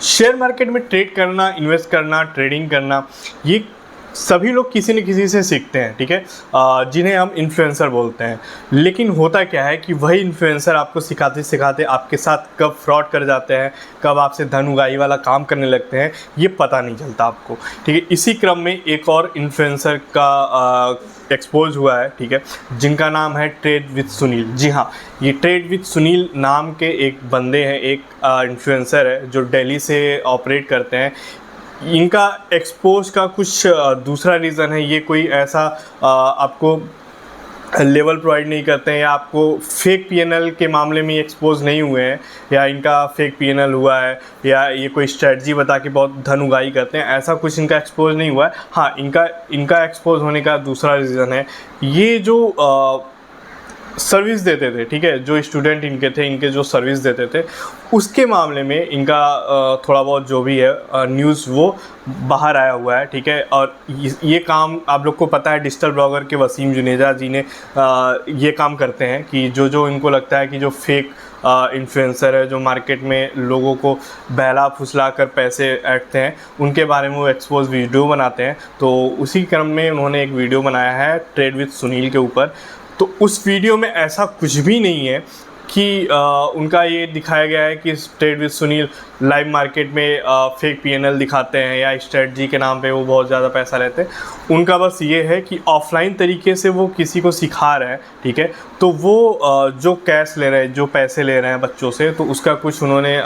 Share market में trade करना, invest करना, ट्रेडिंग करना, ये सभी लोग किसी न किसी से सीखते हैं, ठीक है, जिन्हें हम इन्फ्लुएंसर बोलते हैं। लेकिन होता क्या है कि वही इन्फ्लुएंसर आपको सिखाते सिखाते आपके साथ कब फ्रॉड कर जाते हैं, कब आपसे धन उगाही वाला काम करने लगते हैं, ये पता नहीं चलता आपको, ठीक है। इसी क्रम में एक और इन्फ्लुएंसर का एक्सपोज हुआ है, ठीक है, जिनका नाम है ट्रेड विद सुनील। जी हाँ, ये ट्रेड विद सुनील नाम के एक बंदे हैं, एक इन्फ्लुएंसर है जो दिल्ली से ऑपरेट करते हैं। इनका एक्सपोज का कुछ दूसरा रीज़न है, ये कोई ऐसा आपको लेवल प्रोवाइड नहीं करते हैं या आपको फेक पीएनएल के मामले में एक्सपोज नहीं हुए हैं, या इनका फेक पीएनएल हुआ है, या ये कोई स्ट्रेटजी बता के बहुत धन उगाही करते हैं, ऐसा कुछ इनका एक्सपोज नहीं हुआ है। हाँ, इनका एक्सपोज होने का दूसरा रीज़न है, ये जो सर्विस देते थे, ठीक है, जो स्टूडेंट इनके थे, इनके जो सर्विस देते थे, उसके मामले में इनका थोड़ा बहुत जो भी है न्यूज़ वो बाहर आया हुआ है, ठीक है। और ये काम आप लोग को पता है, डिजिटल ब्लॉगर के वसीम जुनेजा जी ने ये काम करते हैं कि जो इनको लगता है कि जो फेक इन्फ्लुएंसर है, जो मार्केट में लोगों को बहला फुसला कर पैसे ऐंठते हैं, उनके बारे में वो एक्सपोज वीडियो बनाते हैं। तो उसी क्रम में उन्होंने एक वीडियो बनाया है ट्रेड विद सुनील के ऊपर। तो उस वीडियो में ऐसा कुछ भी नहीं है कि उनका ये दिखाया गया है कि trade with Sunil live market में फेक पीएनएल दिखाते हैं या स्ट्रेटजी के नाम पे वो बहुत ज़्यादा पैसा लेते हैं। उनका बस ये है कि ऑफलाइन तरीके से वो किसी को सिखा रहे हैं, ठीक है। तो वो जो कैश ले रहे हैं, जो पैसे ले रहे हैं बच्चों से, तो उसका कुछ उन्होंने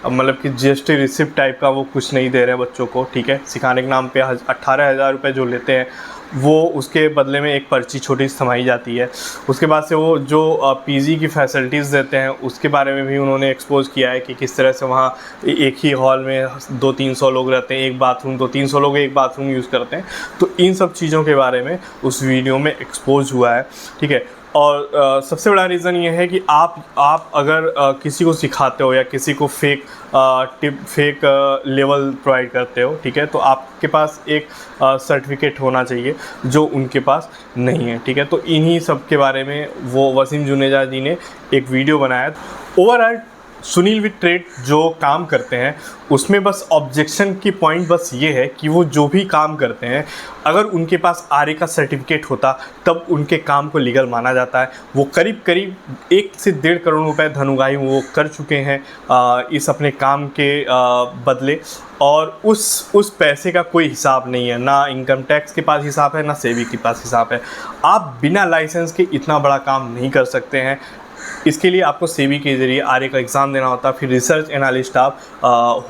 मतलब कि जीएसटी रिसिप्ट टाइप का वो कुछ नहीं दे रहे हैं बच्चों को, ठीक है। सिखाने के नाम पे 18,000 रुपये जो लेते हैं, वो उसके बदले में एक पर्ची छोटी सी थमाई जाती है। उसके बाद से वो जो पीजी की फैसिलिटीज़ देते हैं, उसके बारे में भी उन्होंने एक्सपोज किया है कि किस तरह से वहाँ एक ही हॉल में 200-300 लोग रहते हैं, एक बाथरूम, 200-300 लोग एक बाथरूम यूज़ करते हैं। तो इन सब चीज़ों के बारे में उस वीडियो में एक्सपोज हुआ है, ठीक है। और सबसे बड़ा रीज़न ये है कि आप अगर किसी को सिखाते हो या किसी को फेक लेवल प्रोवाइड करते हो, ठीक है, तो आपके पास एक सर्टिफिकेट होना चाहिए जो उनके पास नहीं है, ठीक है। तो इन्हीं सब के बारे में वो वसीम जुनेजा जी ने एक वीडियो बनाया। ओवरऑल सुनील विद ट्रेड जो काम करते हैं, उसमें बस ऑब्जेक्शन की पॉइंट बस ये है कि वो जो भी काम करते हैं, अगर उनके पास आरए का सर्टिफिकेट होता तब उनके काम को लीगल माना जाता है। वो करीब 1 से 1.5 करोड़ रुपए धन उगाही वो कर चुके हैं इस अपने काम के बदले, और उस पैसे का कोई हिसाब नहीं है, ना इनकम टैक्स के पास हिसाब है, ना सेबी के पास हिसाब है। आप बिना लाइसेंस के इतना बड़ा काम नहीं कर सकते हैं। इसके लिए आपको सेबी के ज़रिए आरए का एग्ज़ाम देना होता है, फिर रिसर्च एनालिस्ट आप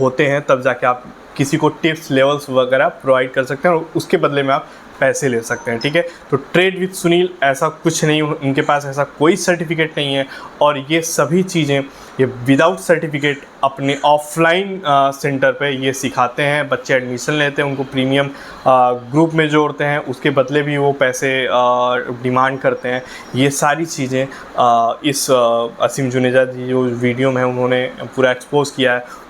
होते हैं, तब जाके आप किसी को टिप्स लेवल्स वगैरह प्रोवाइड कर सकते हैं और उसके बदले में आप पैसे ले सकते हैं, ठीक है। तो ट्रेड विद सुनील ऐसा कुछ नहीं, उनके पास ऐसा कोई सर्टिफिकेट नहीं है, और ये सभी चीज़ें ये विदाउट सर्टिफिकेट अपने ऑफलाइन सेंटर पे ये सिखाते हैं। बच्चे एडमिशन लेते हैं, उनको प्रीमियम ग्रुप में जोड़ते हैं, उसके बदले भी वो पैसे डिमांड करते हैं। ये सारी चीज़ें इस वसीम जुनेजा जी जो वीडियो में है उन्होंने पूरा एक्सपोज किया है।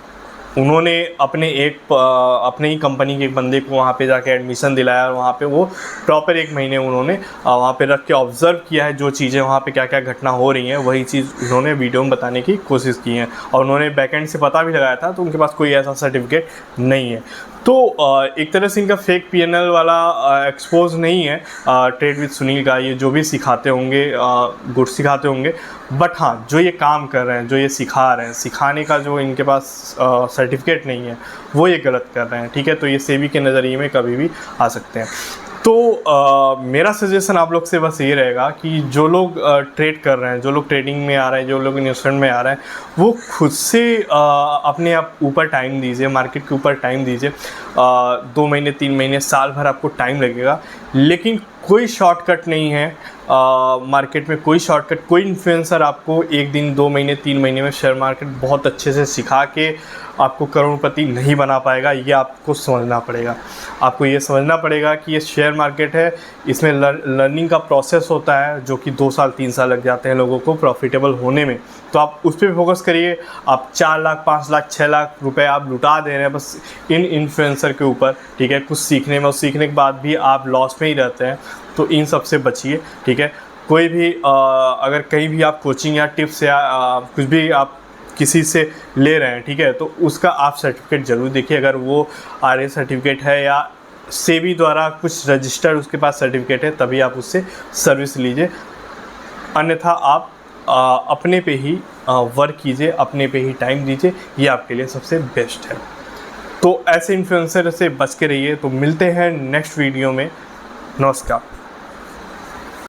उन्होंने अपने ही कंपनी के एक बंदे को वहाँ पे जाके एडमिशन दिलाया, और वहाँ पे वो प्रॉपर 1 महीने उन्होंने वहाँ पे रख के ऑब्ज़र्व किया है, जो चीज़ें वहाँ पे क्या क्या घटना हो रही हैं, वही चीज़ उन्होंने वीडियो में बताने की कोशिश की है। और उन्होंने बैकएंड से पता भी लगाया था, तो उनके पास कोई ऐसा सर्टिफिकेट नहीं है। तो एक तरह से इनका फेक पीएनएल वाला एक्सपोज नहीं है ट्रेड विद सुनील का, ये जो भी सिखाते होंगे गुड सिखाते होंगे। बट हाँ, जो ये काम कर रहे हैं, जो ये सिखा रहे हैं, सिखाने का जो इनके पास सर्टिफिकेट नहीं है, वो ये गलत कर रहे हैं, ठीक है। तो ये सेबी के नज़रिए में कभी भी आ सकते हैं। तो मेरा सजेशन आप लोग से बस ये रहेगा कि जो लोग ट्रेड कर रहे हैं, जो लोग ट्रेडिंग में आ रहे हैं, जो लोग इन्वेस्टमेंट में आ रहे हैं, वो खुद से अपने आप ऊपर टाइम दीजिए, मार्केट के ऊपर टाइम दीजिए। 2 महीने, 3 महीने, साल भर आपको टाइम लगेगा, लेकिन कोई शॉर्टकट नहीं है मार्केट में। कोई शॉर्टकट, कोई इन्फ्लुएंसर आपको 1 दिन, 2 महीने, 3 महीने में शेयर मार्केट बहुत अच्छे से सिखा के आपको करोड़पति नहीं बना पाएगा। ये आपको समझना पड़ेगा। आपको ये समझना पड़ेगा कि ये शेयर मार्केट है, इसमें लर्निंग का प्रोसेस होता है, जो कि 2 साल 3 साल लग जाते हैं लोगों को प्रॉफिटेबल होने में। तो आप उस पर फोकस करिए। आप 4 लाख, 5 लाख, 6 लाख रुपए आप लुटा दे रहे हैं बस इन इन्फ्लुएंसर के ऊपर, ठीक है, कुछ सीखने में, और सीखने के बाद भी आप लॉस में ही रहते हैं। तो इन सब से बचिए, ठीक है। कोई भी अगर कहीं भी आप कोचिंग या टिप्स या कुछ भी आप किसी से ले रहे हैं, ठीक है, तो उसका आप सर्टिफिकेट ज़रूर देखिए। अगर वो RA सर्टिफिकेट है या सेबी द्वारा कुछ रजिस्टर्ड उसके पास सर्टिफिकेट है, तभी आप उससे सर्विस लीजिए। अन्यथा आप अपने पे ही वर्क कीजिए, अपने पे ही टाइम दीजिए, ये आपके लिए सबसे बेस्ट है। तो ऐसे इन्फ्लुएंसर से बच के रहिए। तो मिलते हैं नेक्स्ट वीडियो में। नमस्कार।